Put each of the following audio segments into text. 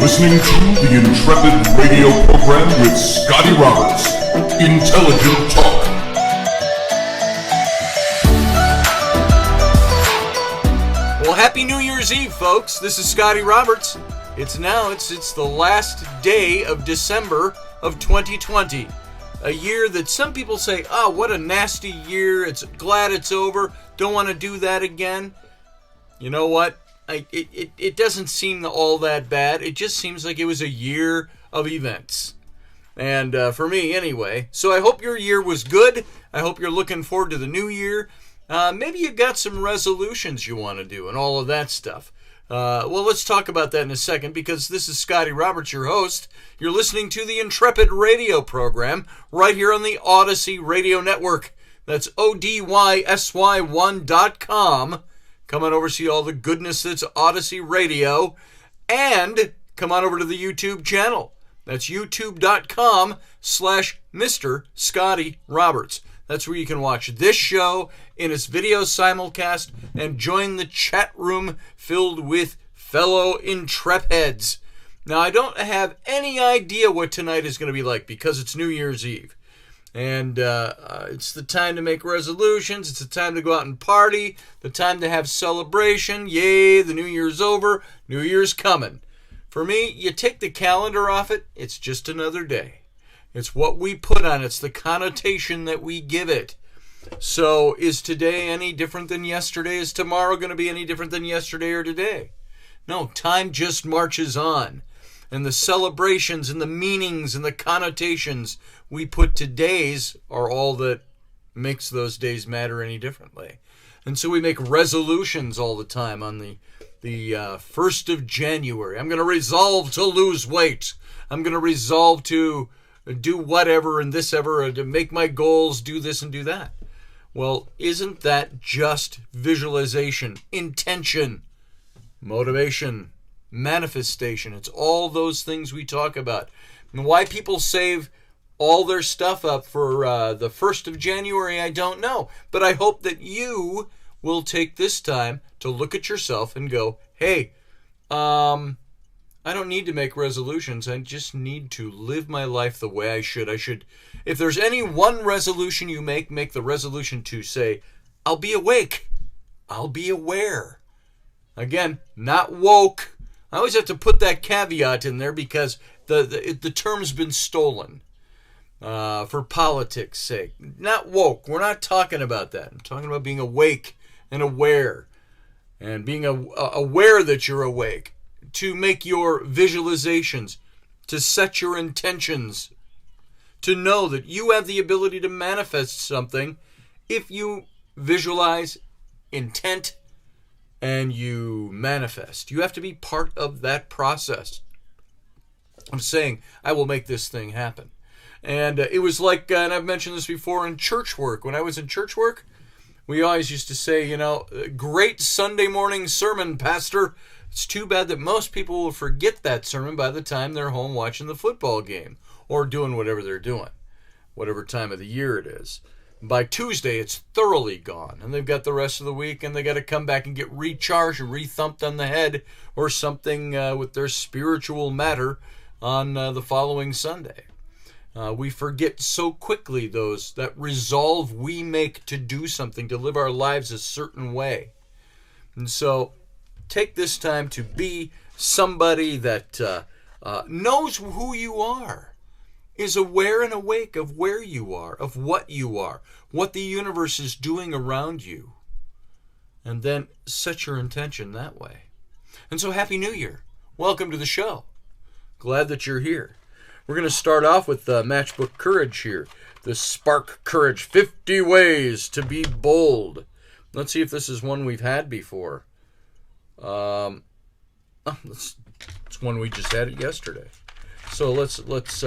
listening to the Intrepid radio program with Scotty Roberts. Intelligent Talk. Well, Happy New Year's Eve, folks. This is Scotty Roberts. It's the last day of December of 2020. A year that some people say, oh, what a nasty year. Glad it's over. Don't want to do that again. You know what? It doesn't seem all that bad. It just seems like it was a year of events. And for me, anyway. So I hope your year was good. I hope you're looking forward to the new year. Maybe you got some resolutions you want to do and all of that stuff. Well, let's talk about that in a second, because this is Scotty Roberts, your host. You're listening to the Intrepid radio program right here on the Odyssey Radio Network. That's ODYSY1.com. Come on over, see all the goodness that's Odyssey Radio. And come on over to the YouTube channel. That's youtube.com/Mr. Scotty Roberts. That's where you can watch this show in its video simulcast and join the chat room filled with fellow Intrepids. Now, I don't have any idea what tonight is going to be like because it's New Year's Eve. And it's the time to make resolutions. It's the time to go out and party. The time to have celebration. Yay, the New Year's over. New Year's coming. For me, you take the calendar off it, it's just another day. It's what we put on it. It's the connotation that we give it. So is today any different than yesterday? Is tomorrow going to be any different than yesterday or today? No, time just marches on. And the celebrations and the meanings and the connotations we put to days are all that makes those days matter any differently. And so we make resolutions all the time on the 1st of January. I'm going to resolve to lose weight. I'm going to resolve to do whatever and this ever, to make my goals, do this and do that. Well, isn't that just visualization, intention, motivation, manifestation? It's all those things we talk about. And why people save all their stuff up for the 1st of January, I don't know. But I hope that you will take this time to look at yourself and go, hey, I don't need to make resolutions. I just need to live my life the way I should. If there's any one resolution you make the resolution to say, I'll be awake. I'll be aware. Again, not woke. I always have to put that caveat in there because the term's been stolen for politics' sake. Not woke. We're not talking about that. I'm talking about being awake and aware, and being aware that you're awake, to make your visualizations, to set your intentions, to know that you have the ability to manifest something if you visualize, intent, and you manifest. You have to be part of that process. I'm saying, I will make this thing happen. And it was like, and I've mentioned this before, in church work. When I was in church work, we always used to say, great Sunday morning sermon, Pastor. It's too bad that most people will forget that sermon by the time they're home watching the football game or doing whatever they're doing, whatever time of the year it is. By Tuesday, it's thoroughly gone, and they've got the rest of the week, and they got to come back and get recharged and re-thumped on the head or something with their spiritual matter on the following Sunday. We forget so quickly that resolve we make to do something, to live our lives a certain way. And so take this time to be somebody that knows who you are, is aware and awake of where you are, of what you are, what the universe is doing around you, and then set your intention that way. And so Happy New Year. Welcome to the show. Glad that you're here. We're going to start off with Matchbook Courage here. The Spark Courage, 50 Ways to Be Bold. Let's see if this is one we've had before. It's one we just had it yesterday. So let's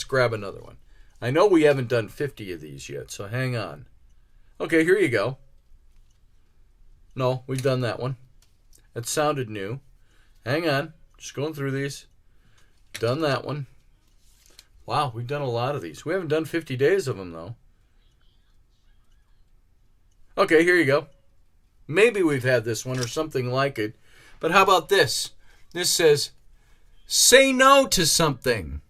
grab another one. I know we haven't done 50 of these yet, so hang on. Okay, here you go. No, we've done that one. That sounded new. Hang on. Just going through these. Done that one. Wow, we've done a lot of these. We haven't done 50 days of them, though. Okay, here you go. Maybe we've had this one or something like it. But how about this? This says, Say no to something.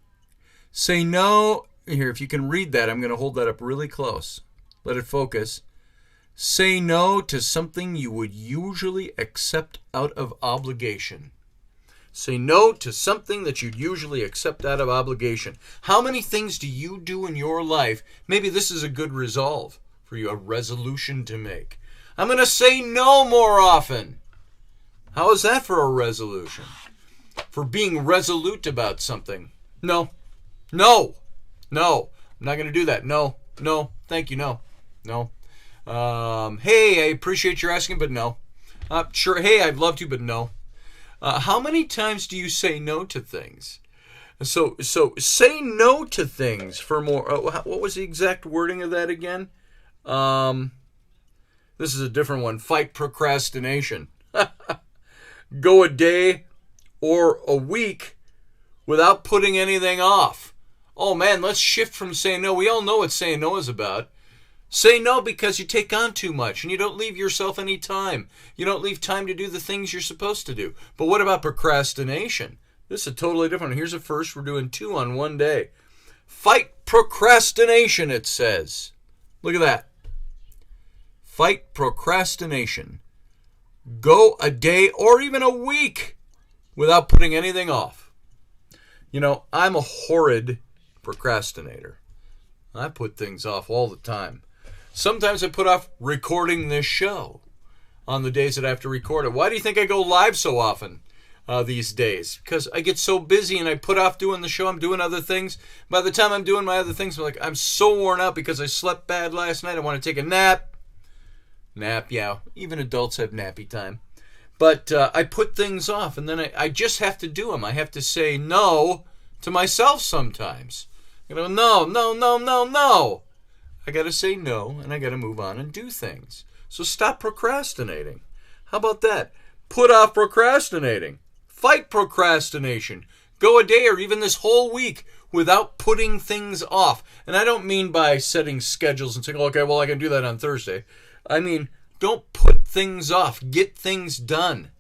Say no. Here, if you can read that, I'm going to hold that up really close. Let it focus. Say no to something you would usually accept out of obligation. Say no to something that you'd usually accept out of obligation. How many things do you do in your life? Maybe this is a good resolve for you, a resolution to make. I'm going to say no more often. How is that for a resolution? For being resolute about something. No. No. No. I'm not going to do that. No. No. Thank you. No. No. Hey, I appreciate your asking, but no. Sure, hey, I'd love to, but no. How many times do you say no to things? So say no to things for more. What was the exact wording of that again? This is a different one. Fight procrastination. Go a day or a week without putting anything off. Oh man, let's shift from saying no. We all know what saying no is about. Say no because you take on too much and you don't leave yourself any time. You don't leave time to do the things you're supposed to do. But what about procrastination? This is a totally different one. Here's a first. We're doing 2 on one day. Fight procrastination, it says. Look at that. Fight procrastination. Go a day or even a week without putting anything off. You know, I'm a horrid procrastinator. I put things off all the time. Sometimes I put off recording this show on the days that I have to record it. Why do you think I go live so often these days? Because I get so busy and I put off doing the show. I'm doing other things. By the time I'm doing my other things, I'm so worn out because I slept bad last night. I want to take a nap. Nap, yeah. Even adults have nappy time. But I put things off and then I just have to do them. I have to say no to myself sometimes. You know, no. I got to say no, and I got to move on and do things. So stop procrastinating. How about that? Put off procrastinating. Fight procrastination. Go a day or even this whole week without putting things off. And I don't mean by setting schedules and saying, okay, well, I can do that on Thursday. I mean, don't put things off. Get things done.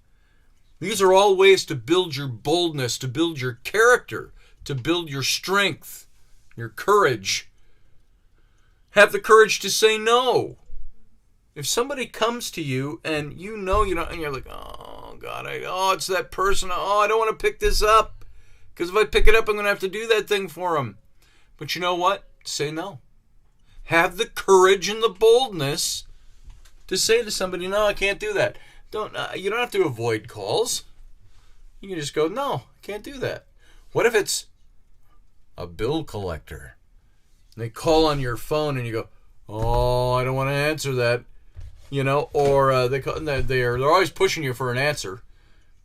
These are all ways to build your boldness, to build your character, to build your strength, your courage. Have the courage to say no. If somebody comes to you and you know you don't, and you're like, oh God, it's that person. Oh, I don't want to pick this up because if I pick it up, I'm going to have to do that thing for them. But you know what? Say no. Have the courage and the boldness to say to somebody, no, I can't do that. You don't have to avoid calls. You can just go, no, I can't do that. What if it's a bill collector? And they call on your phone and you go, oh, I don't want to answer that. You know, or they're always pushing you for an answer.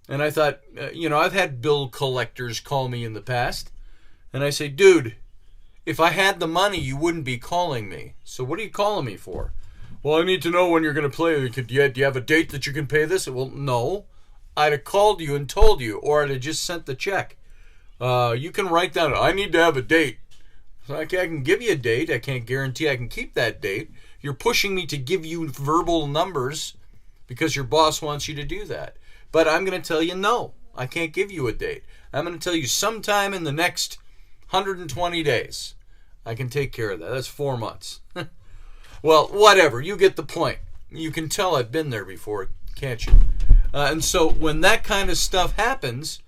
And I thought, I've had bill collectors call me in the past. And I say, dude, if I had the money, you wouldn't be calling me. So what are you calling me for? Well, I need to know when you're going to play. Do you have a date that you can pay this? Well, no. I'd have called you and told you, or I'd have just sent the check. You can write down, I need to have a date. So I can give you a date. I can't guarantee I can keep that date. You're pushing me to give you verbal numbers because your boss wants you to do that. But I'm going to tell you, no, I can't give you a date. I'm going to tell you sometime in the next 120 days. I can take care of that. That's 4 months. Well, whatever. You get the point. You can tell I've been there before, can't you? And so when that kind of stuff happens,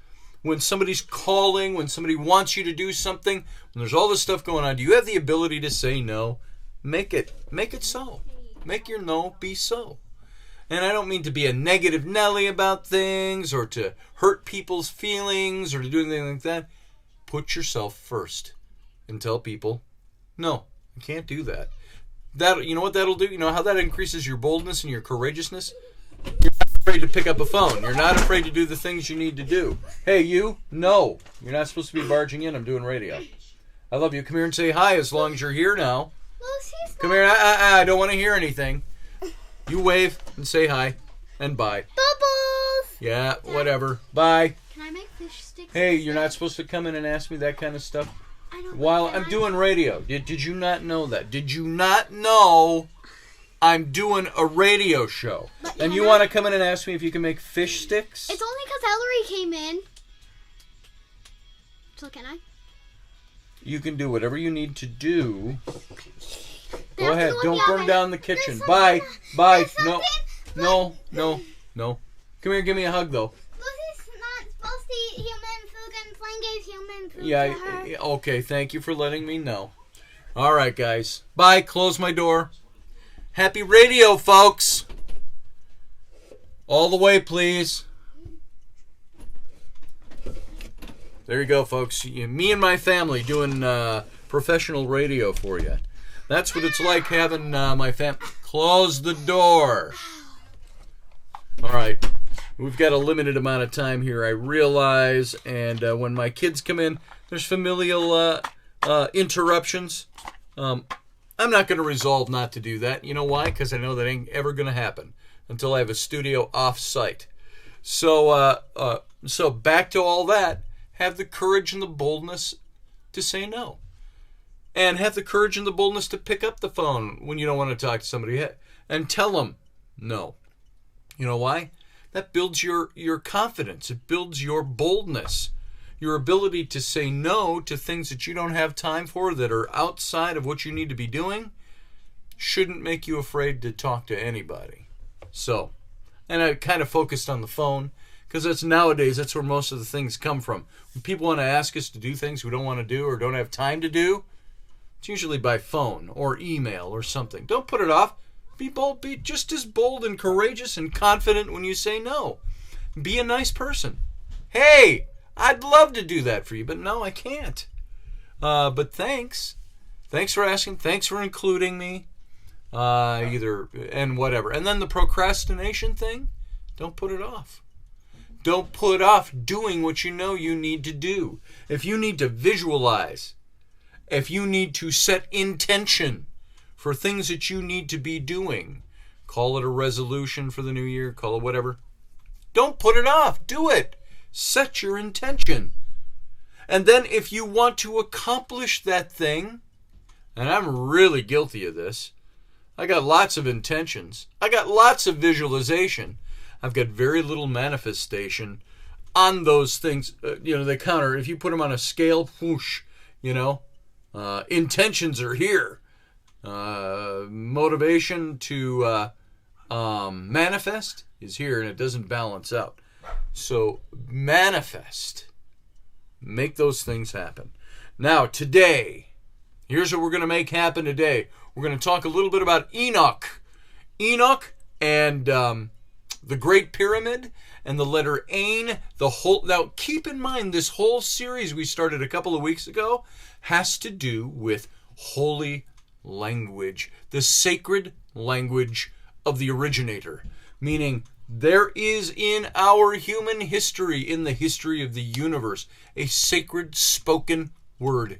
when somebody's calling, when somebody wants you to do something, when there's all this stuff going on, do you have the ability to say no? Make it so. Make your no be so. And I don't mean to be a negative Nelly about things or to hurt people's feelings or to do anything like that. Put yourself first and tell people, no, I can't do that. You know what that'll do? You know how that increases your boldness and your courageousness? You're not afraid to pick up a phone. You're not afraid to do the things you need to do. Hey, you? No. You're not supposed to be barging in. I'm doing radio. I love you. Come here and say hi as long as you're here now. Come here. I don't want to hear anything. You wave and say hi and bye. Bubbles! Yeah, whatever. Bye. Can I make fish sticks? Hey, you're not supposed to come in and ask me that kind of stuff I don't while I'm doing radio. Did you not know that? Did you not know I'm doing a radio show? And you want to come in and ask me if you can make fish sticks? It's only because Ellery came in. So can I? You can do whatever you need to do. Go There's ahead. one Don't burn oven. down the kitchen. There's Bye. something- Bye. there's No. something- No. No. No. Come here. Give me a hug, though. Lucy's not supposed to eat human food, and Flynn gave human food to Yeah. her. Okay. Thank you for letting me know. All right, guys. Bye. Close my door. Happy radio, folks. All the way, please. There you go, folks. Me and my family doing professional radio for you. That's what it's like having my fam. Close the door. All right. We've got a limited amount of time here, I realize. And when my kids come in, there's familial interruptions. I'm not going to resolve not to do that. You know why? Because I know that ain't ever going to happen until I have a studio off-site. So back to all that. Have the courage and the boldness to say no. And have the courage and the boldness to pick up the phone when you don't want to talk to somebody and tell them no. You know why? That builds your confidence. It builds your boldness. Your ability to say no to things that you don't have time for that are outside of what you need to be doing shouldn't make you afraid to talk to anybody. So, and I kind of focused on the phone because that's where most of the things come from. When people want to ask us to do things we don't want to do or don't have time to do, it's usually by phone or email or something. Don't put it off. Be bold. Be just as bold and courageous and confident when you say no. Be a nice person. Hey, I'd love to do that for you, but no, I can't. But thanks. Thanks for asking. Thanks for including me. And whatever. And then the procrastination thing, don't put it off. Don't put off doing what you know you need to do. If you need to visualize, if you need to set intention for things that you need to be doing, call it a resolution for the new year, call it whatever. Don't put it off. Do it. Set your intention. And then if you want to accomplish that thing, and I'm really guilty of this, I got lots of intentions. I got lots of visualization. I've got very little manifestation on those things. They counter. If you put them on a scale, whoosh, intentions are here. Motivation to manifest is here, and it doesn't balance out. So manifest. Make those things happen. Now, today, here's what we're going to make happen today. We're going to talk a little bit about Enoch. Enoch and the Great Pyramid and the letter Ayin. Now, keep in mind, this whole series we started a couple of weeks ago has to do with holy language, the sacred language of the originator, meaning there is in our human history, in the history of the universe, a sacred spoken word,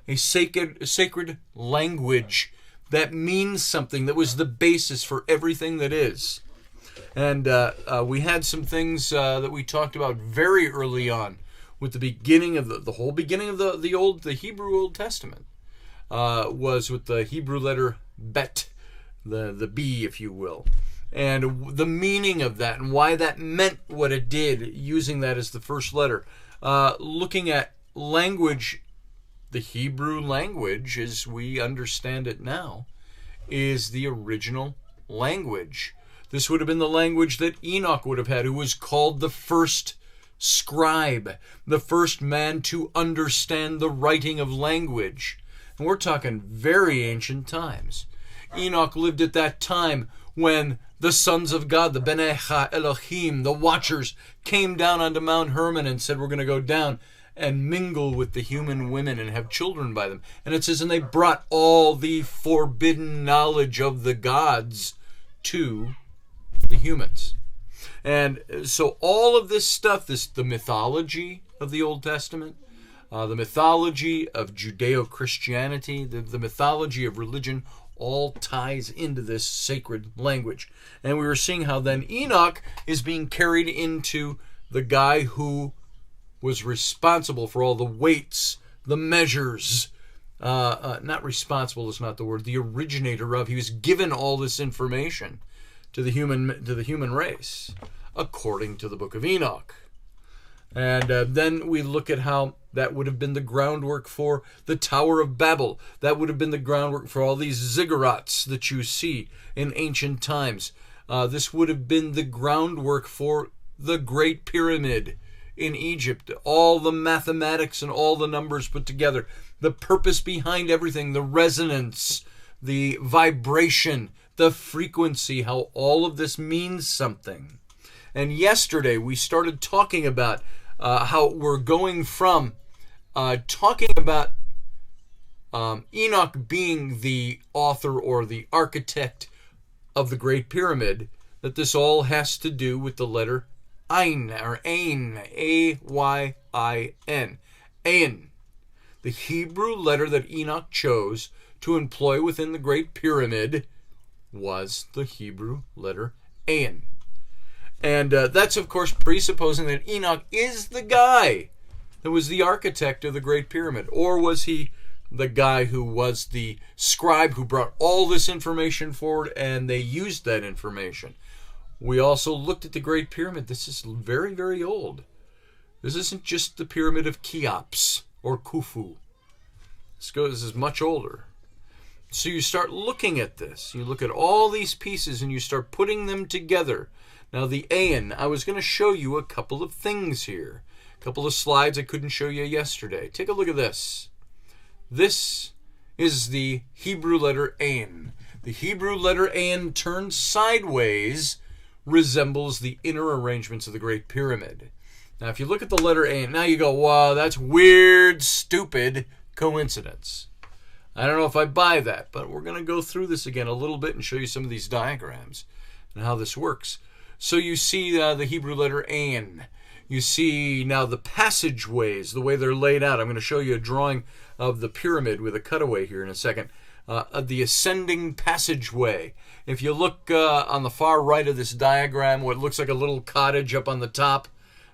a sacred language that means something, that was the basis for everything that is. And we had some things that we talked about very early on with the beginning of the whole beginning of the Hebrew Old Testament was with the Hebrew letter bet, the B, if you will, and the meaning of that and why that meant what it did, using that as the first letter. Looking at language, the Hebrew language, as we understand it now, is the original language. This would have been the language that Enoch would have had, who was called the first scribe, the first man to understand the writing of language. And we're talking very ancient times. Enoch lived at that time when the sons of God, the B'nai Elohim, the watchers, came down onto Mount Hermon and said, we're going to go down and mingle with the human women and have children by them. And it says, and they brought all the forbidden knowledge of the gods to the humans. And so all of this stuff, the mythology of the Old Testament, the mythology of Judeo-Christianity, the mythology of religion, all ties into this sacred language. And we were seeing how then Enoch is being carried into the guy who was responsible for all the weights, the measures. Not responsible is not the word. The originator of. He was given all this information to the human race, according to the book of Enoch. And then we look at how that would have been the groundwork for the Tower of Babel. That would have been the groundwork for all these ziggurats that you see in ancient times. This would have been the groundwork for the Great Pyramid in Egypt. All the mathematics and all the numbers put together. The purpose behind everything, the resonance, the vibration, the frequency, how all of this means something. And yesterday we started talking about how we're going from talking about Enoch being the author or the architect of the Great Pyramid, that this all has to do with the letter Ayin, or Ayin, A-Y-I-N. Ayin, the Hebrew letter that Enoch chose to employ within the Great Pyramid, was the Hebrew letter Ayin. And that's, of course, presupposing that Enoch is the guy that was the architect of the Great Pyramid. Or was he the guy who was the scribe who brought all this information forward and they used that information? We also looked at the Great Pyramid. This is very, very old. This isn't just the Pyramid of Cheops or Khufu. This is much older. So you start looking at this. You look at all these pieces and you start putting them together. Now the Ayin, I was going to show you a couple of things here. A couple of slides I couldn't show you yesterday. Take a look at this. This is the Hebrew letter Ayin. The Hebrew letter Ayin turned sideways resembles the inner arrangements of the Great Pyramid. Now if you look at the letter Ayin, now you go, wow, that's weird, stupid coincidence. I don't know if I buy that, but we're going to go through this again a little bit and show you some of these diagrams and how this works. So you see the Hebrew letter Ayin. You see now the passageways, the way they're laid out. I'm going to show you a drawing of the pyramid with a cutaway here in a second. The ascending passageway. If you look on the far right of this diagram, what looks like a little cottage up on the top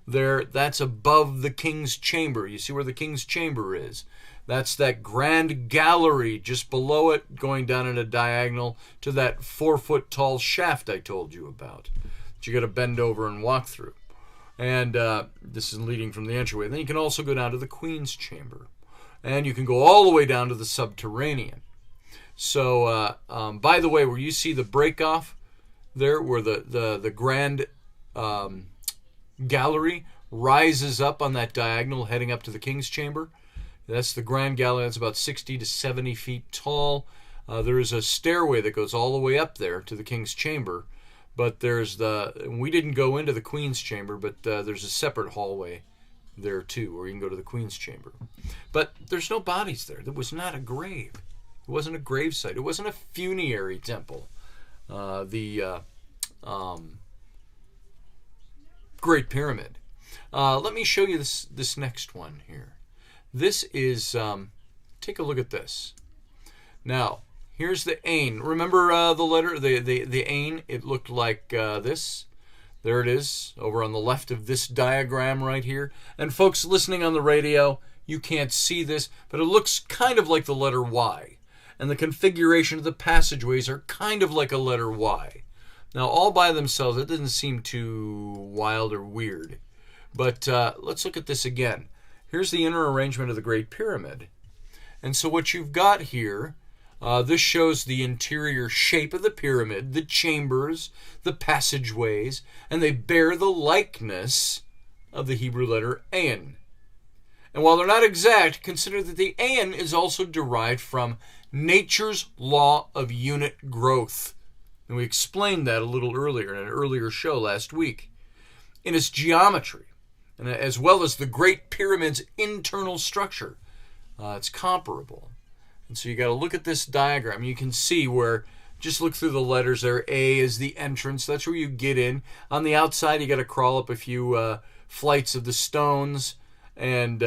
there, that's above the king's chamber. You see where the king's chamber is? That's that grand gallery just below it, going down in a diagonal to that 4-foot tall shaft I told you about, that you got to bend over and walk through. And this is leading from the entryway. Then you can also go down to the queen's chamber. And you can go all the way down to the subterranean. So, by the way, where you see the break off there, where the grand gallery rises up on that diagonal heading up to the king's chamber, that's the grand gallery. That's about 60 to 70 feet tall. There is a stairway that goes all the way up there to the king's chamber. But we didn't go into the queen's chamber, but there's a separate hallway there too, where you can go to the queen's chamber. But there's no bodies there. There was not a grave. It wasn't a grave site. It wasn't a funerary temple. The Great Pyramid. Let me show you this next one here. This is, take a look at this. Now, here's the Ayin. Remember the letter, the Ayin? It looked like this. There it is, over on the left of this diagram right here. And folks listening on the radio, you can't see this, but it looks kind of like the letter Y. And the configuration of the passageways are kind of like a letter Y. Now, all by themselves, it doesn't seem too wild or weird. But let's look at this again. Here's the inner arrangement of the Great Pyramid. And so what you've got here, this shows the interior shape of the pyramid, the chambers, the passageways, and they bear the likeness of the Hebrew letter Ayin. And while they're not exact, consider that the Ayin is also derived from nature's law of unit growth. And we explained that a little earlier in an earlier show last week. In its geometry, and as well as the Great Pyramid's internal structure, it's comparable. And so you got to look at this diagram. You can see where, just look through the letters there. A is the entrance. That's where you get in. On the outside, you got to crawl up a few flights of the stones. And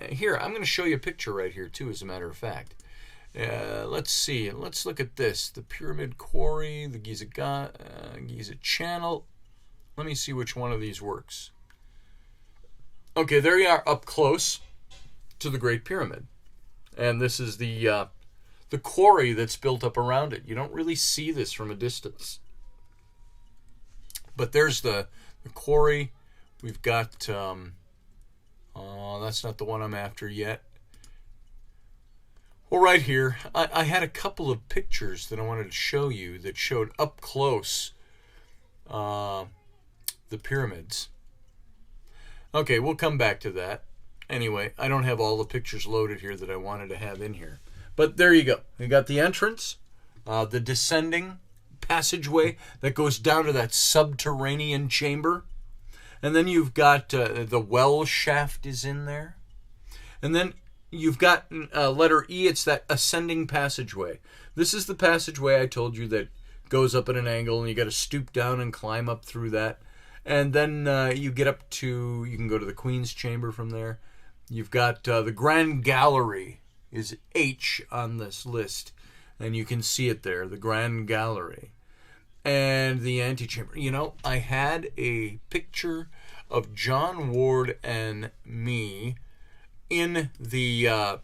here, I'm going to show you a picture right here, too, as a matter of fact. Let's see. Let's look at this. The Pyramid Quarry, the Giza Channel. Let me see which one of these works. Okay, there you are up close to the Great Pyramid. And this is the quarry that's built up around it. You don't really see this from a distance. But there's the quarry. We've got that's not the one I'm after yet. Well, right here, I had a couple of pictures that I wanted to show you that showed up close the pyramids. Okay, we'll come back to that. Anyway, I don't have all the pictures loaded here that I wanted to have in here. But there you go. You got the entrance, the descending passageway that goes down to that subterranean chamber. And then you've got the well shaft is in there. And then you've got letter E. It's that ascending passageway. This is the passageway I told you that goes up at an angle, and you got to stoop down and climb up through that. And then you get up to, you can go to the Queen's Chamber from there. You've got the Grand Gallery is H on this list. And you can see it there, the Grand Gallery. And the antechamber. You know, I had a picture of John Ward and me in the,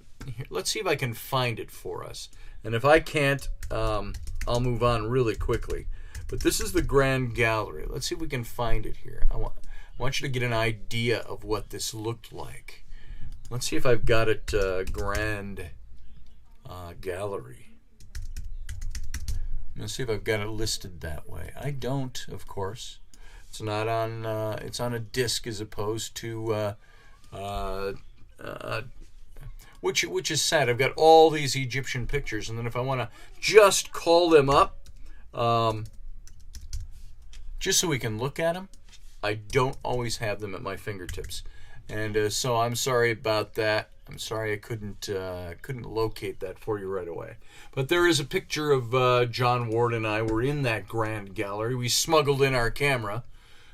let's see if I can find it for us. And if I can't, I'll move on really quickly. But this is the Grand Gallery. Let's see if we can find it here. I want you to get an idea of what this looked like. Let's see if I've got it, Grand Gallery. Let's see if I've got it listed that way. I don't, of course. It's not on. It's on a disc as opposed to, which is sad. I've got all these Egyptian pictures, and then if I want to just call them up, just so we can look at them, I don't always have them at my fingertips, and so I'm sorry about that. I'm sorry I couldn't locate that for you right away. But there is a picture of John Ward and I were in that Grand Gallery. We smuggled in our camera,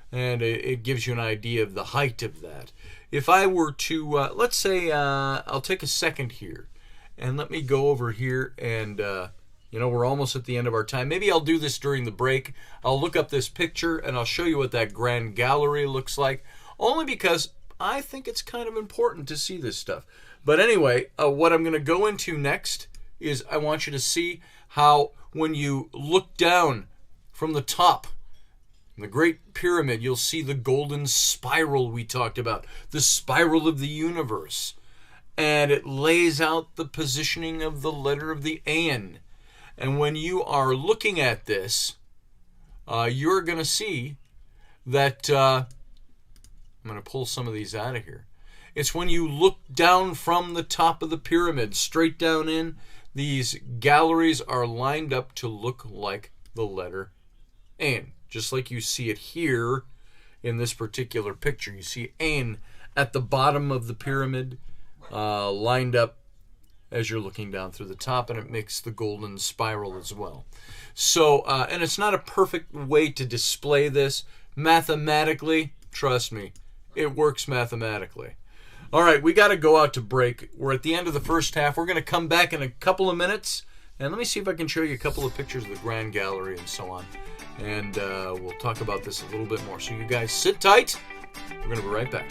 and it gives you an idea of the height of that. If I were to, let's say, I'll take a second here, and let me go over here, and we're almost at the end of our time. Maybe I'll do this during the break. I'll look up this picture, and I'll show you what that Grand Gallery looks like, only because I think it's kind of important to see this stuff. But anyway, what I'm going to go into next is I want you to see how when you look down from the top, the Great Pyramid, you'll see the golden spiral we talked about, the spiral of the universe. And it lays out the positioning of the letter of the Ayin. And when you are looking at this, you're going to see that... I'm going to pull some of these out of here. It's when you look down from the top of the pyramid, straight down in, these galleries are lined up to look like the letter Ayin. Just like you see it here in this particular picture. You see Ayin at the bottom of the pyramid, lined up as you're looking down through the top, and it makes the golden spiral as well. So, and it's not a perfect way to display this mathematically. Trust me. It works mathematically. All right, we got to go out to break. We're at the end of the first half. We're going to come back in a couple of minutes, and let me see if I can show you a couple of pictures of the Grand Gallery and so on. And we'll talk about this a little bit more. So you guys sit tight. We're going to be right back.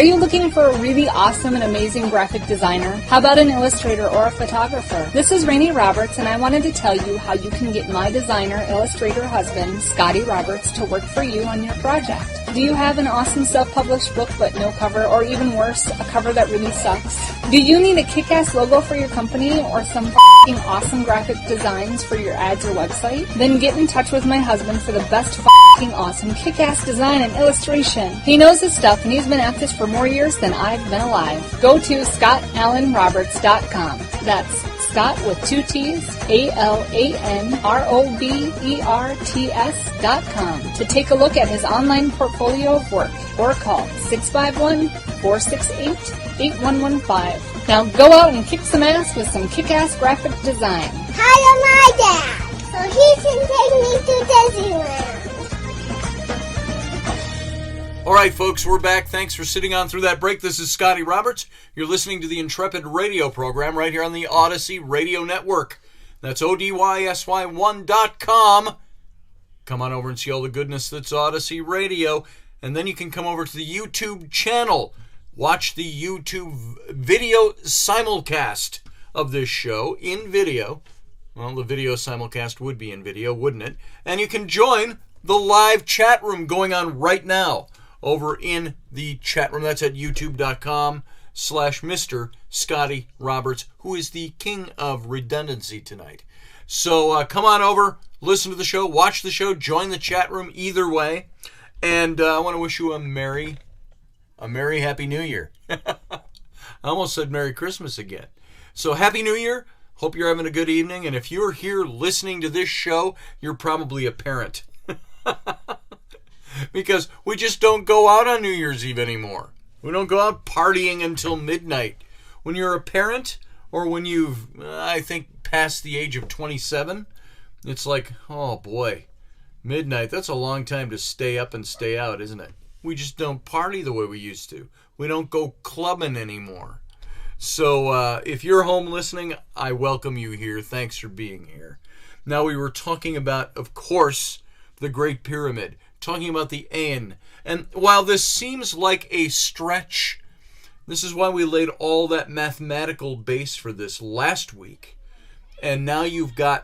Are you looking for a really awesome and amazing graphic designer? How about an illustrator or a photographer? This is Rainey Roberts, and I wanted to tell you how you can get my designer, illustrator husband, Scotty Roberts, to work for you on your project. Do you have an awesome self-published book but no cover, or even worse, a cover that really sucks? Do you need a kick-ass logo for your company or some f***ing awesome graphic designs for your ads or website? Then get in touch with my husband for the best f***ing awesome kick-ass design and illustration. He knows his stuff, and he's been at this for more years than I've been alive. Go to ScottAllenRoberts.com. That's Scott with 2 T's, ALANROBERTS.com to take a look at his online portfolio of work, or call 651-468-8115. Now go out and kick some ass with some kick-ass graphic design. Hire my dad, so he can take me to Disneyland. All right, folks, we're back. Thanks for sitting on through that break. This is Scotty Roberts. You're listening to the Intrepid radio program right here on the Odyssey Radio Network. That's ODYSY1.com. Come on over and see all the goodness that's Odyssey Radio. And then you can come over to the YouTube channel. Watch the YouTube video simulcast of this show in video. Well, the video simulcast would be in video, wouldn't it? And you can join the live chat room going on right now over in the chat room. That's at youtube.com/Mr. Scotty Roberts, who is the king of redundancy tonight. So come on over, listen to the show, watch the show, join the chat room either way. And I want to wish you a merry Happy New Year. I almost said Merry Christmas again. So Happy New Year. Hope you're having a good evening. And if you're here listening to this show, you're probably a parent. Because we just don't go out on New Year's Eve anymore. We don't go out partying until midnight. When you're a parent, or when you've, I think, passed the age of 27, it's like, oh boy, midnight, that's a long time to stay up and stay out, isn't it? We just don't party the way we used to. We don't go clubbing anymore. So if you're home listening, I welcome you here. Thanks for being here. Now, we were talking about, of course, the Great Pyramid, talking about the Ayin. And while this seems like a stretch, this is why we laid all that mathematical base for this last week. And now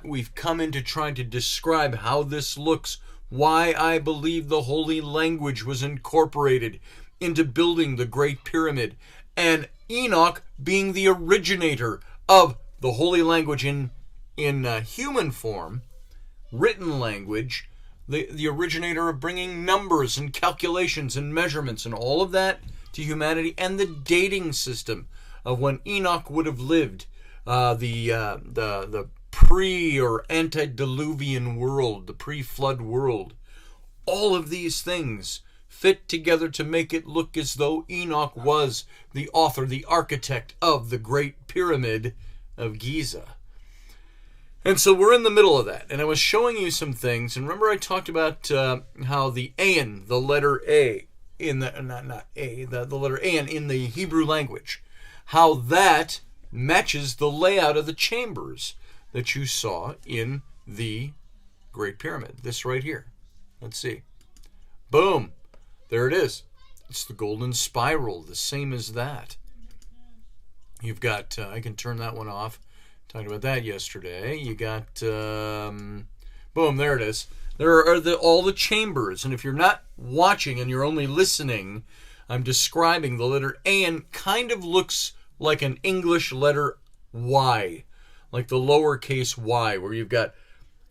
we've come into trying to describe how this looks, why I believe the Holy Language was incorporated into building the Great Pyramid, and Enoch being the originator of the Holy Language in human form, written language, the originator of bringing numbers and calculations and measurements and all of that to humanity, and the dating system of when Enoch would have lived, the pre- or antediluvian world, the pre-flood world. All of these things fit together to make it look as though Enoch was the author, the architect of the Great Pyramid of Giza. And so we're in the middle of that. And I was showing you some things. And remember I talked about how the Ayin, the letter A, in the letter Ayin in the Hebrew language, how that matches the layout of the chambers that you saw in the Great Pyramid. This right here. Let's see. Boom. There it is. It's the golden spiral, the same as that. You've got, I can turn that one off. Talked about that yesterday. You got, boom, there it is. There are all the chambers. And if you're not watching and you're only listening, I'm describing the letter A, and kind of looks like an English letter Y, like the lowercase y, where you've got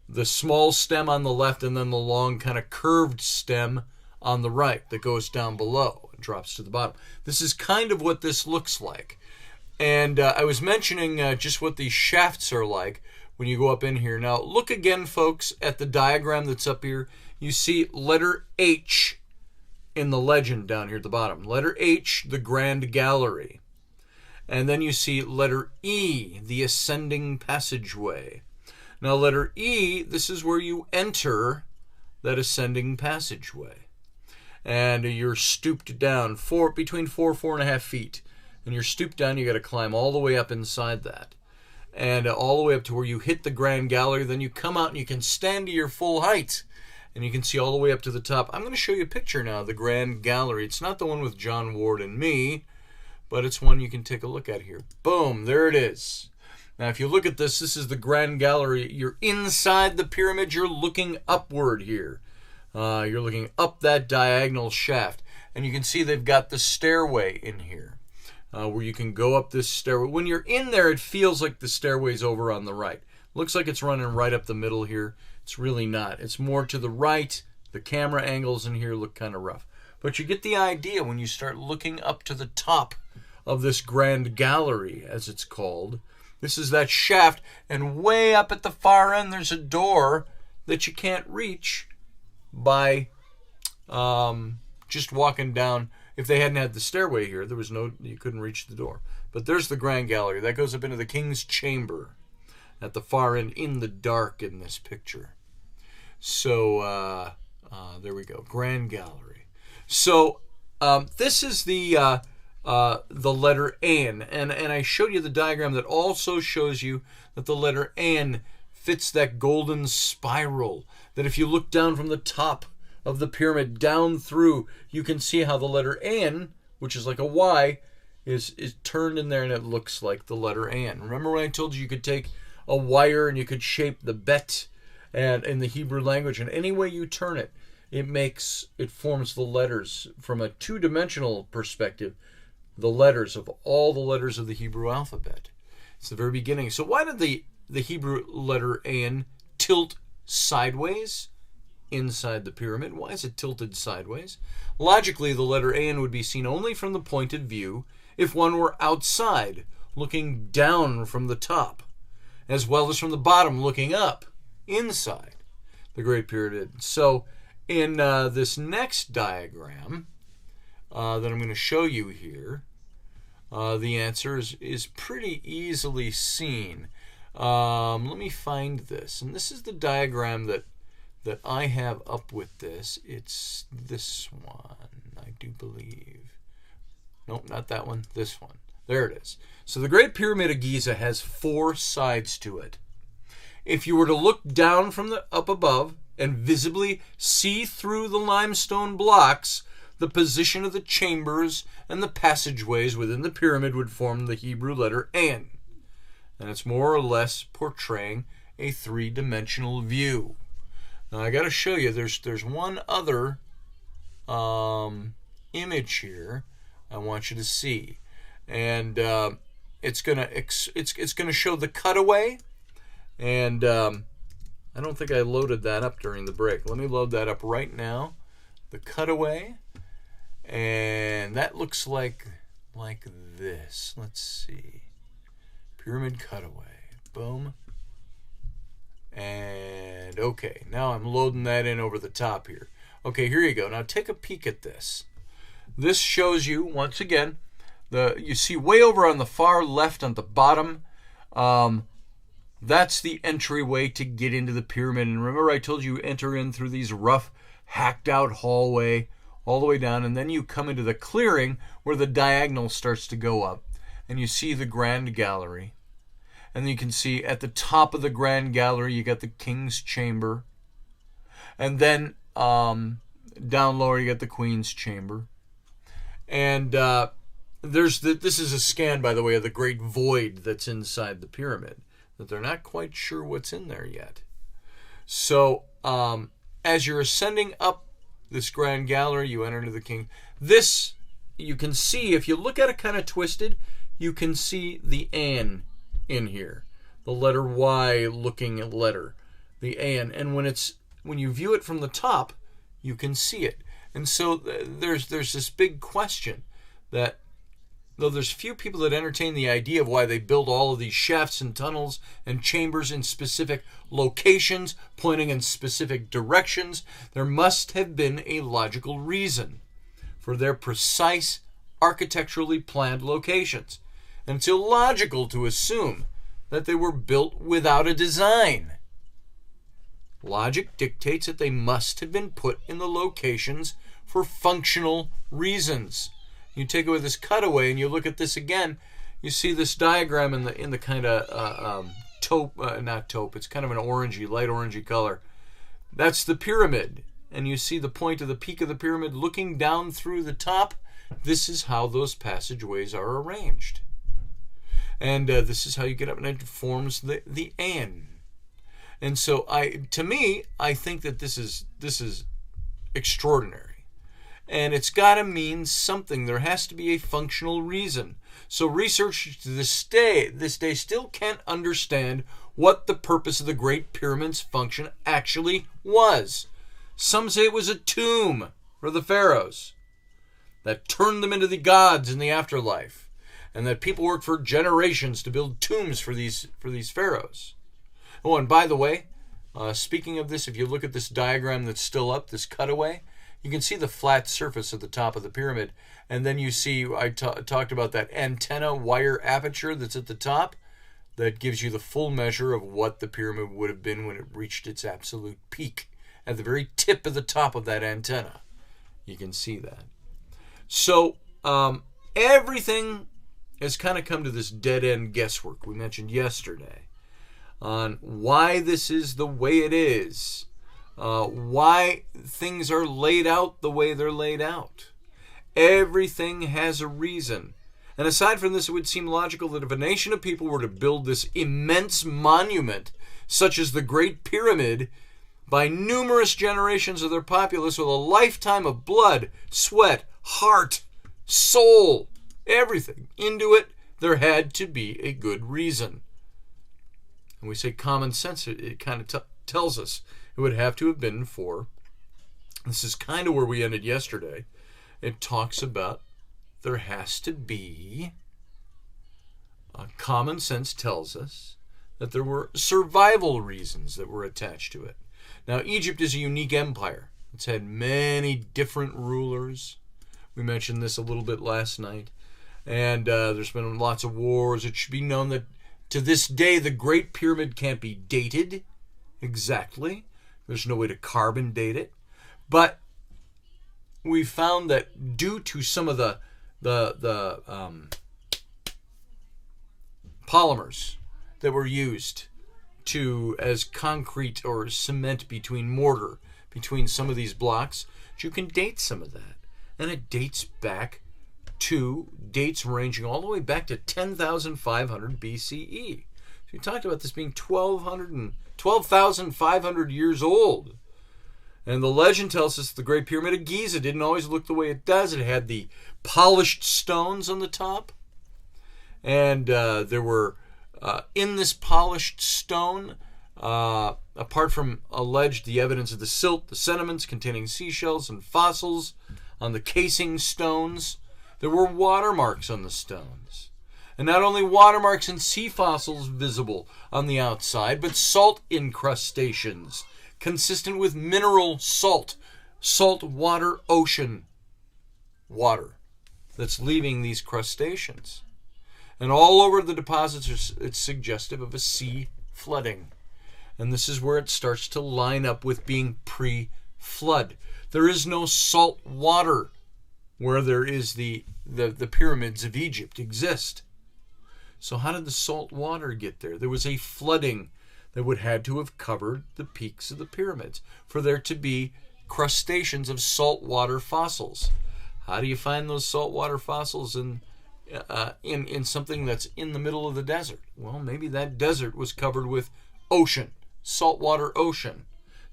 the small stem on the left and then the long kind of curved stem on the right that goes down below and drops to the bottom. This is kind of what this looks like. And I was mentioning just what these shafts are like when you go up in here. Now, look again, folks, at the diagram that's up here. You see letter H in the legend down here at the bottom. Letter H, the Grand Gallery. And then you see letter E, the ascending passageway. Now, letter E, this is where you enter that ascending passageway. And you're stooped down between 4.5 feet. And you're stooped down, you got to climb all the way up inside that. And all the way up to where you hit the Grand Gallery. Then you come out and you can stand to your full height. and you can see all the way up to the top. I'm going to show you a picture now of the Grand Gallery. It's not the one with John Ward and me, but it's one you can take a look at here. Boom, there it is. Now, if you look at this, this is the Grand Gallery. You're inside the pyramid. You're looking upward here. You're looking up that diagonal shaft. And you can see they've got the stairway in here, where you can go up this stairway. When you're in there, it feels like the stairway's over on the right. Looks like it's running right up the middle here. It's really not. It's more to the right. The camera angles in here look kind of rough. But you get the idea when you start looking up to the top of this Grand Gallery, as it's called. This is that shaft, and way up at the far end, there's a door that you can't reach by just walking down. If they hadn't had the stairway here, you couldn't reach the door. But there's the Grand Gallery. That goes up into the King's Chamber at the far end in the dark in this picture. So there we go, Grand Gallery. So this is the letter N, and I showed you the diagram that also shows you that the letter N fits that golden spiral, that if you look down from the top of the pyramid down through, you can see how the letter N, which is like a Y, is turned in there, and it looks like the letter N. Remember when I told you could take a wire and you could shape the bet and in the Hebrew language, and any way you turn it, it forms the letters from a two-dimensional perspective, the letters of all the letters of the Hebrew alphabet. It's the very beginning. So why did the Hebrew letter N tilt sideways inside the pyramid? Why is it tilted sideways? Logically, the letter N would be seen only from the point of view if one were outside, looking down from the top, as well as from the bottom, looking up inside the Great Pyramid. So in this next diagram that I'm going to show you here, the answer is pretty easily seen. Let me find this. And this is the diagram that I have up with this. It's this one, I do believe. Nope, not that one. This one. There it is. So the Great Pyramid of Giza has 4 sides to it. If you were to look down from the up above and visibly see through the limestone blocks, the position of the chambers and the passageways within the pyramid would form the Hebrew letter N. And it's more or less portraying a 3-dimensional view. Now I got to show you, there's one other image here I want you to see, and it's gonna show the cutaway, and I don't think I loaded that up during the break. Let me load that up right now. The cutaway, and that looks like this. Let's see, pyramid cutaway. Boom. And okay, now I'm loading that in over the top here. Okay, here you go. Now take a peek at this. This shows you, once again, you see way over on the far left on the bottom, that's the entryway to get into the pyramid. And remember I told you enter in through these rough, hacked out hallway all the way down, and then you come into the clearing where the diagonal starts to go up, and you see the Grand Gallery. And then you can see at the top of the Grand Gallery, you got the King's Chamber. And then down lower, you got the Queen's Chamber. And this is a scan, by the way, of the great void that's inside the pyramid, that they're not quite sure what's in there yet. So as you're ascending up this Grand Gallery, you enter into the King. This, you can see, if you look at it kind of twisted, you can see the N in here, the letter Y looking letter, the N, and when you view it from the top, you can see it. And so there's this big question that, though there's few people that entertain the idea of why they build all of these shafts and tunnels and chambers in specific locations, pointing in specific directions, there must have been a logical reason for their precise architecturally planned locations. And it's illogical to assume that they were built without a design. Logic dictates that they must have been put in the locations for functional reasons. You take away this cutaway and you look at this again, you see this diagram in the kind of taupe, not taupe, it's kind of an orangey, light orangey color. That's the pyramid. and you see the point of the peak of the pyramid looking down through the top, this is how those passageways are arranged. And this is how you get up, and it forms the Ayin. And so to me, I think that this is extraordinary. And it's got to mean something. There has to be a functional reason. So researchers to this day still can't understand what the purpose of the Great Pyramid's function actually was. Some say it was a tomb for the pharaohs that turned them into the gods in the afterlife, and that people worked for generations to build tombs for these pharaohs. Oh, and by the way, speaking of this, if you look at this diagram that's still up, this cutaway, you can see the flat surface at the top of the pyramid, and then you see, I talked about that antenna wire aperture that's at the top. That gives you the full measure of what the pyramid would have been when it reached its absolute peak, at the very tip of the top of that antenna. You can see that. So everything has kind of come to this dead-end guesswork we mentioned yesterday on why this is the way it is, why things are laid out the way they're laid out. Everything has a reason. And aside from this, it would seem logical that if a nation of people were to build this immense monument, such as the Great Pyramid, by numerous generations of their populace with a lifetime of blood, sweat, heart, soul, everything into it, there had to be a good reason. And we say common sense, it kind of tells us it would have to have been for, this is kind of where we ended yesterday, it talks about there has to be, common sense tells us that there were survival reasons that were attached to it. Now, Egypt is a unique empire. It's had many different rulers. We mentioned this a little bit last night. And there's been lots of wars. It should be known that to this day, the Great Pyramid can't be dated exactly. There's no way to carbon date it. But we found that due to some of the polymers that were used as concrete or cement mortar between some of these blocks, you can date some of that. And it dates back to dates ranging all the way back to 10,500 BCE. So we talked about this being 12,500 years old. And the legend tells us the Great Pyramid of Giza didn't always look the way it does. It had the polished stones on the top. And there were, in this polished stone, apart from alleged the evidence of the silt, the sediments containing seashells and fossils on the casing stones, there were watermarks on the stones. And not only watermarks and sea fossils visible on the outside, but salt incrustations consistent with mineral salt water, ocean water that's leaving these crustaceans. And all over the deposits, it's suggestive of a sea flooding. And this is where it starts to line up with being pre-flood. There is no salt water where there is the pyramids of Egypt exist. So how did the salt water get there? There was a flooding that would had to have covered the peaks of the pyramids for there to be crustaceans of saltwater fossils. How do you find those saltwater fossils in something that's in the middle of the desert? Well, maybe that desert was covered with ocean, saltwater ocean.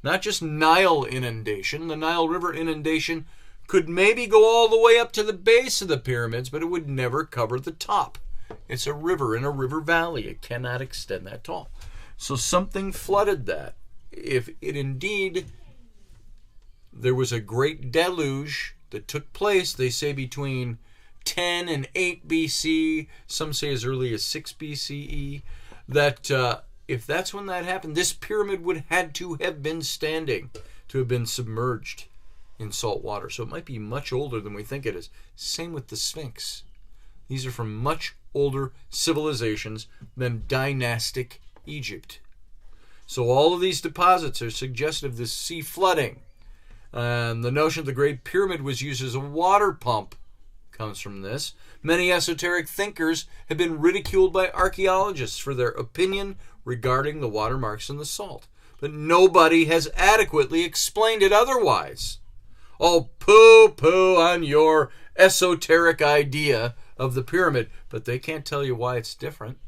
Not just Nile inundation. The Nile River inundation could maybe go all the way up to the base of the pyramids, but it would never cover the top. It's a river in a river valley. It cannot extend that tall. So something flooded that. If it indeed, there was a great deluge that took place, they say between 10 and 8 BC, some say as early as 6 BCE, that if that's when that happened, this pyramid would had to have been standing, to have been submerged in salt water. So it might be much older than we think it is. Same with the Sphinx. These are from much older civilizations than dynastic Egypt. So all of these deposits are suggestive of this sea flooding. And the notion of the Great Pyramid was used as a water pump comes from this. Many esoteric thinkers have been ridiculed by archaeologists for their opinion regarding the watermarks in the salt. but nobody has adequately explained it otherwise. Oh, poo-poo on your esoteric idea of the pyramid, but they can't tell you why it's different,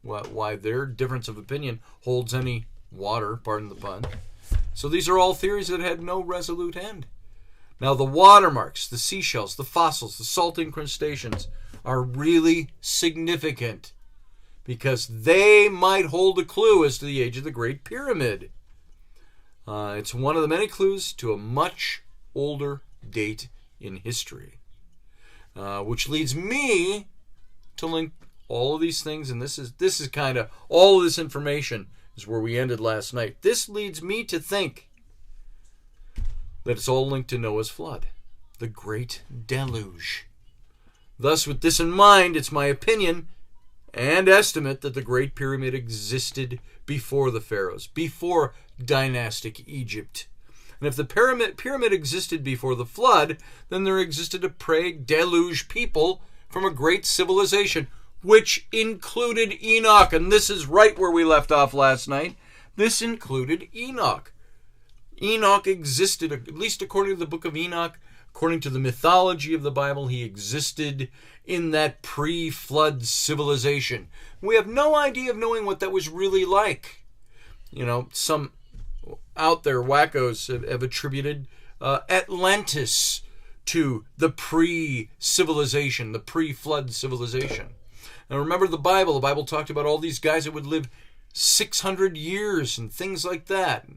why their difference of opinion holds any water, pardon the pun. So these are all theories that had no resolute end. Now the watermarks, the seashells, the fossils, the salt incrustations are really significant because they might hold a clue as to the age of the Great Pyramid. It's one of the many clues to a much older date in history, which leads me to link all of these things, and this is kind of all of this information is where we ended last night. This leads me to think that it's all linked to Noah's flood, the Great Deluge. Thus, with this in mind, it's my opinion and estimate that the Great Pyramid existed before the pharaohs, before dynastic Egypt. And if the pyramid existed before the flood, then there existed a pre-deluge people from a great civilization, which included Enoch. And this is right where we left off last night. This included Enoch. Enoch existed, at least according to the book of Enoch, according to the mythology of the Bible, he existed in that pre-flood civilization. We have no idea of knowing what that was really like. You know, some out there wackos have attributed Atlantis to the pre-civilization, the pre-flood civilization. Now remember the Bible talked about all these guys that would live 600 years and things like that.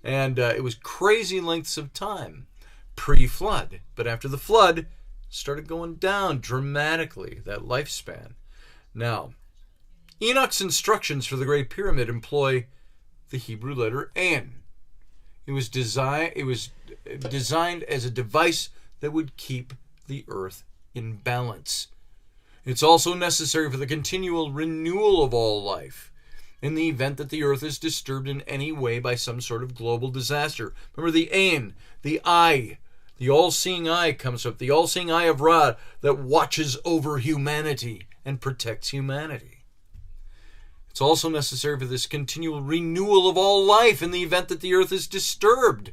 And it was crazy lengths of time pre-flood. But after the flood, started going down dramatically, that lifespan. Now, Enoch's instructions for the Great Pyramid employ the Hebrew letter Ayin. It was designed as a device that would keep the earth in balance. It's also necessary for the continual renewal of all life in the event that the earth is disturbed in any way by some sort of global disaster. Remember the Ayin, the eye, the all-seeing eye comes up, the all-seeing eye of Ra that watches over humanity and protects humanity. It's also necessary for this continual renewal of all life in the event that the earth is disturbed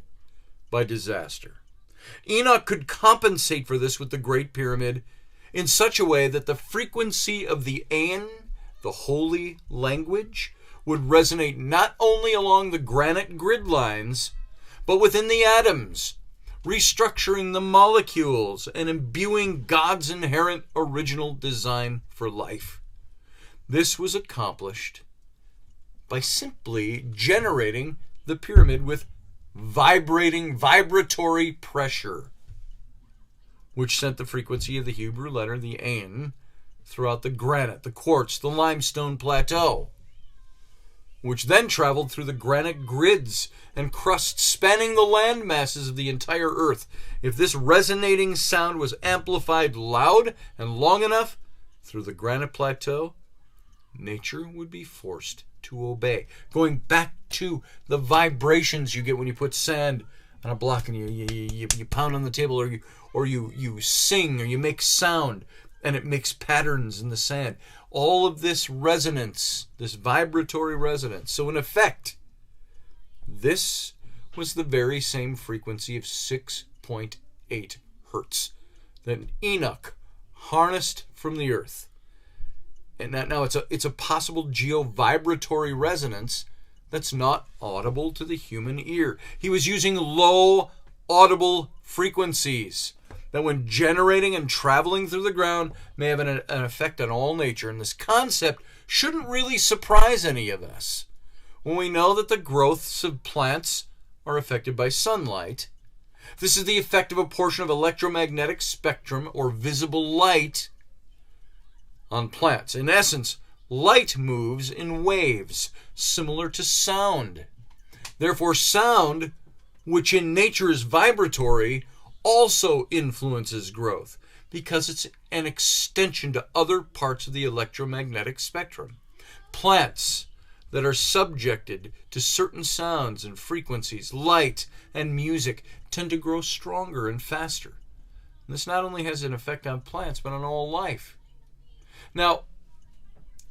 by disaster. Enoch could compensate for this with the Great Pyramid in such a way that the frequency of the Ayin, the holy language, would resonate not only along the granite grid lines, but within the atoms, restructuring the molecules and imbuing God's inherent original design for life. This was accomplished by simply generating the pyramid with vibratory pressure, which sent the frequency of the Hebrew letter, the Ayin, throughout the granite, the quartz, the limestone plateau, which then traveled through the granite grids and crusts spanning the land masses of the entire earth. If this resonating sound was amplified loud and long enough through the granite plateau, nature would be forced to obey. Going back to the vibrations you get when you put sand on a block and you pound on the table, or you sing, or you make sound, and it makes patterns in the sand. All of this resonance, this vibratory resonance. So in effect, this was the very same frequency of 6.8 hertz that Enoch harnessed from the earth. And now it's a possible geovibratory resonance that's not audible to the human ear. He was using low audible frequencies that when generating and traveling through the ground may have an effect on all nature. And this concept shouldn't really surprise any of us when we know that the growths of plants are affected by sunlight. This is the effect of a portion of electromagnetic spectrum or visible light on plants. In essence, light moves in waves, similar to sound. Therefore, sound, which in nature is vibratory, also influences growth because it's an extension to other parts of the electromagnetic spectrum. Plants that are subjected to certain sounds and frequencies, light and music, tend to grow stronger and faster. And this not only has an effect on plants, but on all life. Now,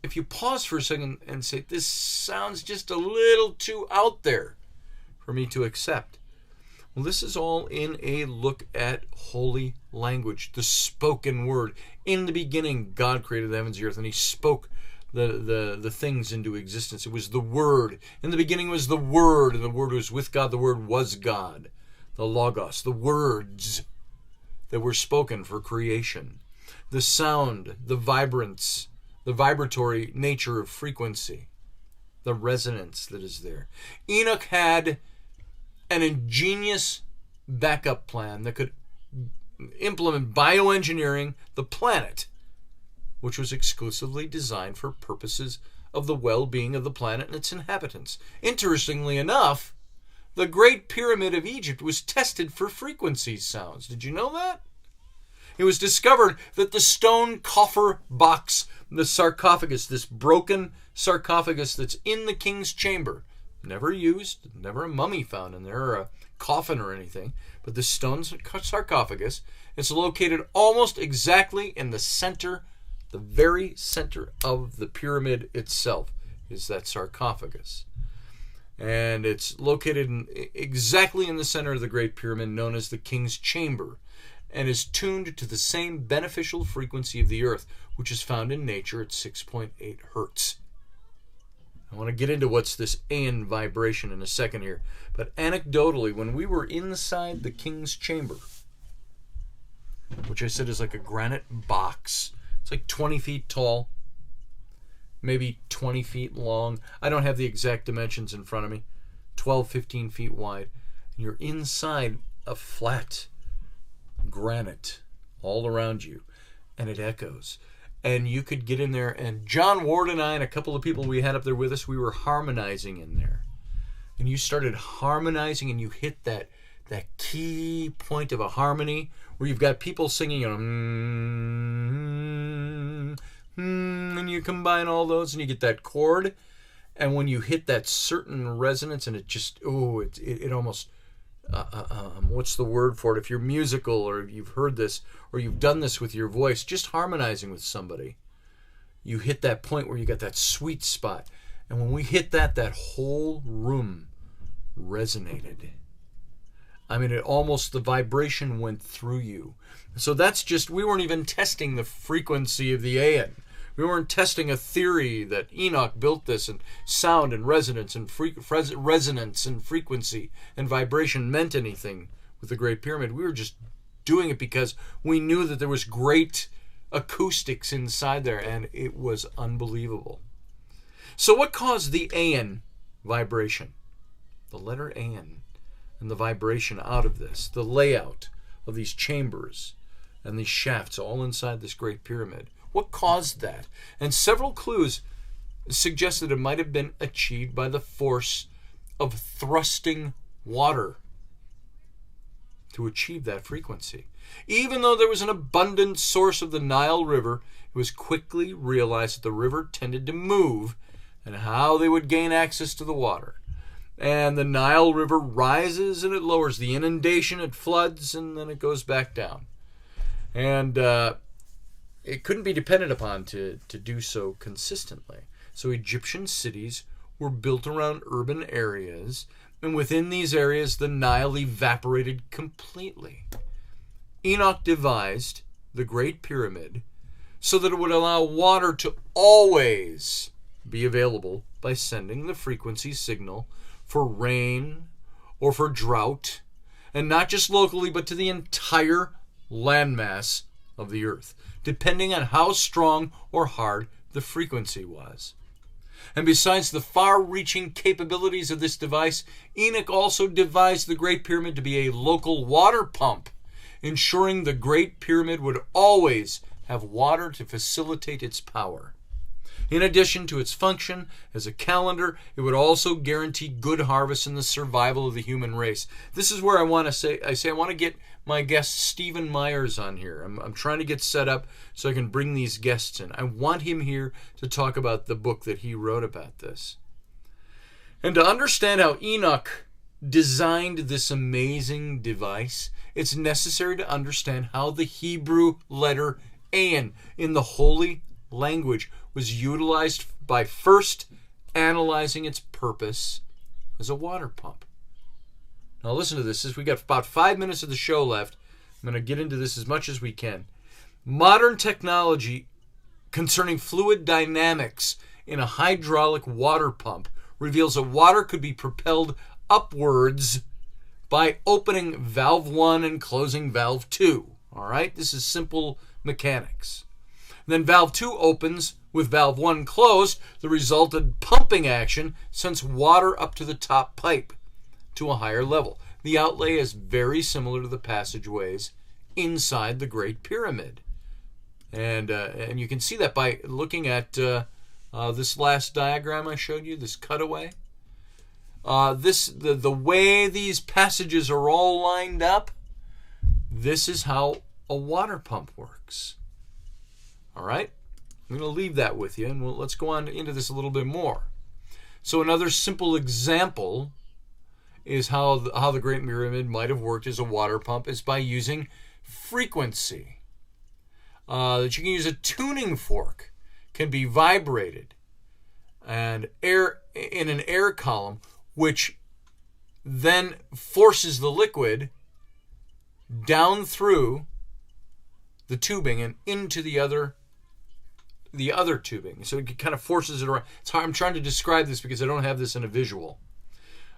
if you pause for a second and say, this sounds just a little too out there, for me to accept. Well, this is all in a look at holy language, the spoken word. In the beginning, God created the heavens and the earth, and he spoke the things into existence. It was the Word. In the beginning was the Word, and the Word was with God. The Word was God. The Logos, the words that were spoken for creation. The sound, the vibrance, the vibratory nature of frequency, the resonance that is there. Enoch had an ingenious backup plan that could implement bioengineering the planet, which was exclusively designed for purposes of the well-being of the planet and its inhabitants. Interestingly enough, the Great Pyramid of Egypt was tested for frequency sounds. Did you know that? It was discovered that the stone coffer box, the sarcophagus, this broken sarcophagus that's in the king's chamber, never used, never a mummy found in there or a coffin or anything, but the stone sarcophagus, it's located almost exactly in the center, the very center of the pyramid itself is that sarcophagus. And it's located exactly in the center of the Great Pyramid, known as the King's Chamber, and is tuned to the same beneficial frequency of the Earth, which is found in nature at 6.8 hertz. I want to get into what's this Ayin vibration in a second here, but anecdotally, when we were inside the King's Chamber, which I said is like a granite box, it's like 20 feet tall, maybe 20 feet long. I don't have the exact dimensions in front of me. 12, 15 feet wide. And you're inside a flat granite all around you, and it echoes. And you could get in there, and John Ward and I and a couple of people we had up there with us, we were harmonizing in there. And you started harmonizing, and you hit that key point of a harmony where you've got people singing, and you combine all those and you get that chord, and when you hit that certain resonance, and it just it almost what's the word for it, if you're musical or you've heard this or you've done this with your voice, just harmonizing with somebody, you hit that point where you got that sweet spot. And when we hit that whole room resonated. I mean, the vibration went through you. So that's just, we weren't even testing the frequency of the Ayin. We weren't testing a theory that Enoch built this, and sound and resonance and resonance and frequency and vibration meant anything with the Great Pyramid. We were just doing it because we knew that there was great acoustics inside there, and it was unbelievable. So what caused the Ayin vibration? The letter Ayin and the vibration out of this, the layout of these chambers and these shafts all inside this Great Pyramid. What caused that? And several clues suggest that it might have been achieved by the force of thrusting water to achieve that frequency. Even though there was an abundant source of the Nile River, it was quickly realized that the river tended to move and how they would gain access to the water. And the Nile River rises and it lowers. The inundation, it floods, and then it goes back down. And it couldn't be depended upon to do so consistently. So Egyptian cities were built around urban areas, and within these areas the Nile evaporated completely. Enoch devised the Great Pyramid so that it would allow water to always be available by sending the frequency signal for rain or for drought, and not just locally but to the entire landmass of the earth, depending on how strong or hard the frequency was. And besides the far-reaching capabilities of this device, Enoch also devised the Great Pyramid to be a local water pump, ensuring the Great Pyramid would always have water to facilitate its power. In addition to its function as a calendar, it would also guarantee good harvests and the survival of the human race. This is where I want to get my guest Stephen Myers on here. I'm trying to get set up so I can bring these guests in. I want him here to talk about the book that he wrote about this. And to understand how Enoch designed this amazing device, it's necessary to understand how the Hebrew letter Ayin in the holy language was utilized by first analyzing its purpose as a water pump. Now listen to this. We got about 5 minutes of the show left. I'm going to get into this as much as we can. Modern technology concerning fluid dynamics in a hydraulic water pump reveals that water could be propelled upwards by opening valve 1 and closing valve 2. All right? This is simple mechanics. Then valve 2 opens with valve 1 closed. The resultant pumping action sends water up to the top pipe to a higher level. The outlay is very similar to the passageways inside the Great Pyramid. And you can see that by looking at this last diagram I showed you, this cutaway. The way these passages are all lined up, this is how a water pump works. All right? I'm going to leave that with you, and let's go on into this a little bit more. So another simple example is how the Great Pyramid might have worked as a water pump is by using frequency. That you can use a tuning fork, can be vibrated, and air in an air column, which then forces the liquid down through the tubing and into the other tubing. So it kind of forces it around. It's hard. I'm trying to describe this because I don't have this in a visual.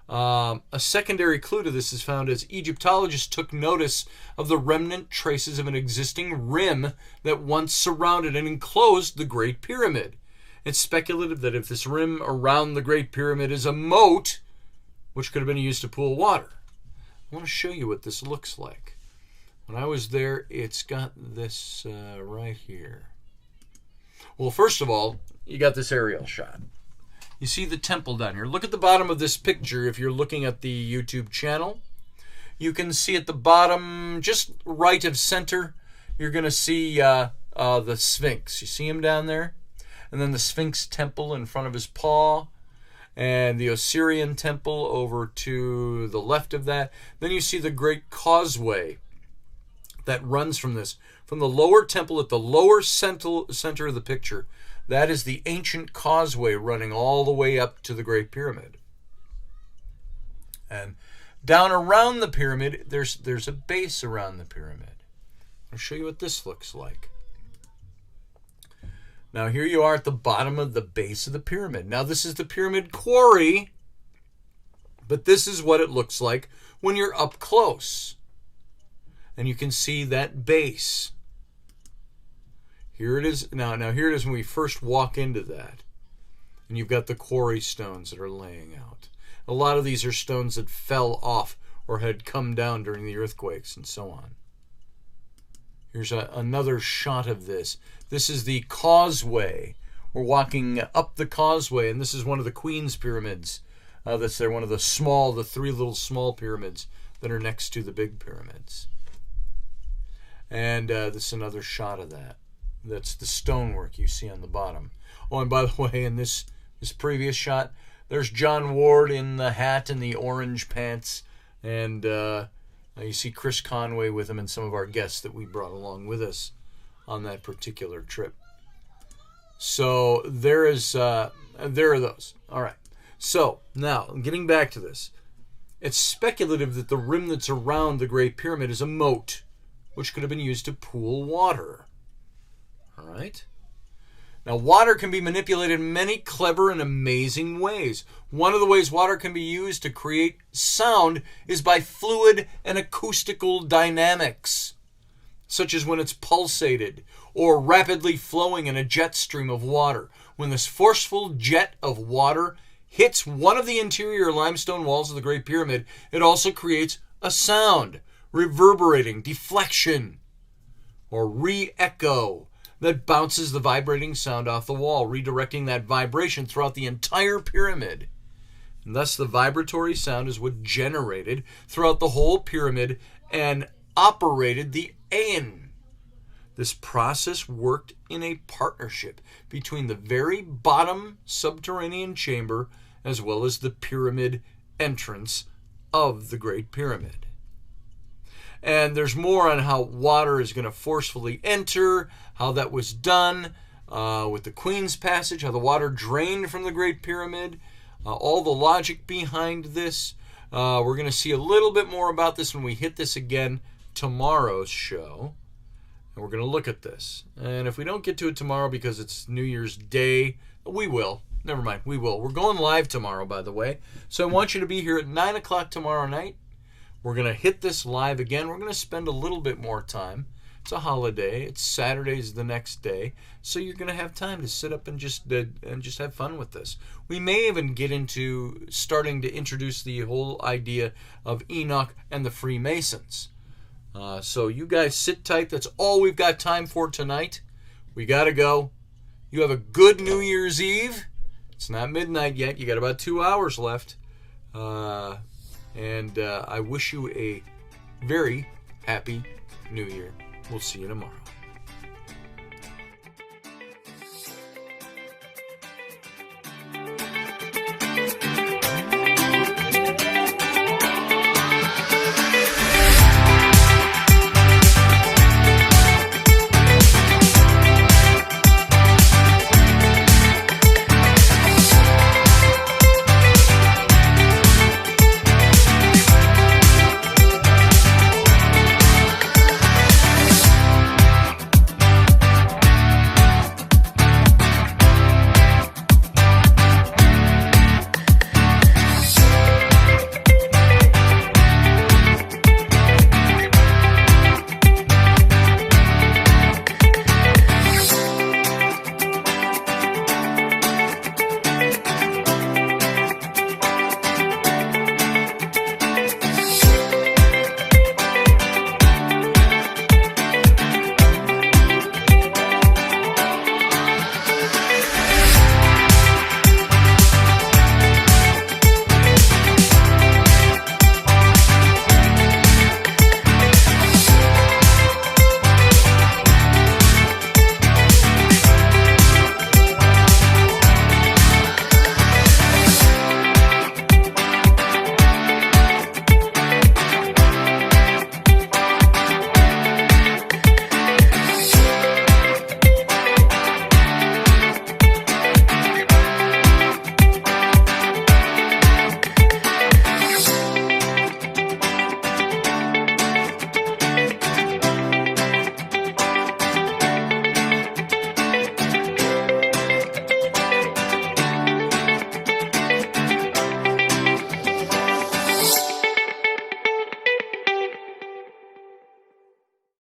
A secondary clue to this is found as Egyptologists took notice of the remnant traces of an existing rim that once surrounded and enclosed the Great Pyramid. It's speculative that if this rim around the Great Pyramid is a moat, which could have been used to pool water. I want to show you what this looks like. When I was there, it's got this right here. Well, first of all, you got this aerial shot. You see the temple down here. Look at the bottom of this picture if you're looking at the YouTube channel. You can see at the bottom, just right of center, you're going to see the Sphinx. You see him down there? And then the Sphinx temple in front of his paw. And the Osirian temple over to the left of that. Then you see the great causeway that runs from this. From the lower temple at the lower center of the picture, that is the ancient causeway running all the way up to the Great Pyramid. And down around the pyramid, there's a base around the pyramid. I'll show you what this looks like. Now here you are at the bottom of the base of the pyramid. Now this is the pyramid quarry, but this is what it looks like when you're up close. And you can see that base. Here it is. Now here it is when we first walk into that. And you've got the quarry stones that are laying out. A lot of these are stones that fell off or had come down during the earthquakes and so on. Here's another shot of this. This is the causeway. We're walking up the causeway, and this is one of the Queen's pyramids. That's there, one of the three little small pyramids that are next to the big pyramids. And this is another shot of that. That's the stonework you see on the bottom. Oh, and by the way, in this previous shot, there's John Ward in the hat and the orange pants, and you see Chris Conway with him and some of our guests that we brought along with us on that particular trip. So there are those. All right. So now, getting back to this, it's speculative that the rim that's around the Great Pyramid is a moat, which could have been used to pool water. All right. Now, water can be manipulated in many clever and amazing ways. One of the ways water can be used to create sound is by fluid and acoustical dynamics, such as when it's pulsated or rapidly flowing in a jet stream of water. When this forceful jet of water hits one of the interior limestone walls of the Great Pyramid, it also creates a sound, reverberating, deflection, or re-echo, that bounces the vibrating sound off the wall, redirecting that vibration throughout the entire pyramid. And thus the vibratory sound is what generated throughout the whole pyramid and operated the Ayin. This process worked in a partnership between the very bottom subterranean chamber as well as the pyramid entrance of the Great Pyramid. And there's more on how water is going to forcefully enter, how that was done with the Queen's Passage, how the water drained from the Great Pyramid, all the logic behind this. We're going to see a little bit more about this when we hit this again tomorrow's show. And we're going to look at this. And if we don't get to it tomorrow because it's New Year's Day, we will. Never mind, we will. We're going live tomorrow, by the way. So I want you to be here at 9 o'clock tomorrow night. We're going to hit this live again. We're going to spend a little bit more time. It's a holiday. It's Saturday's the next day. So you're going to have time to sit up and just have fun with this. We may even get into starting to introduce the whole idea of Enoch and the Freemasons. So you guys sit tight. That's all we've got time for tonight. We got to go. You have a good New Year's Eve. It's not midnight yet. You got about 2 hours left. And I wish you a very happy New Year. We'll see you tomorrow.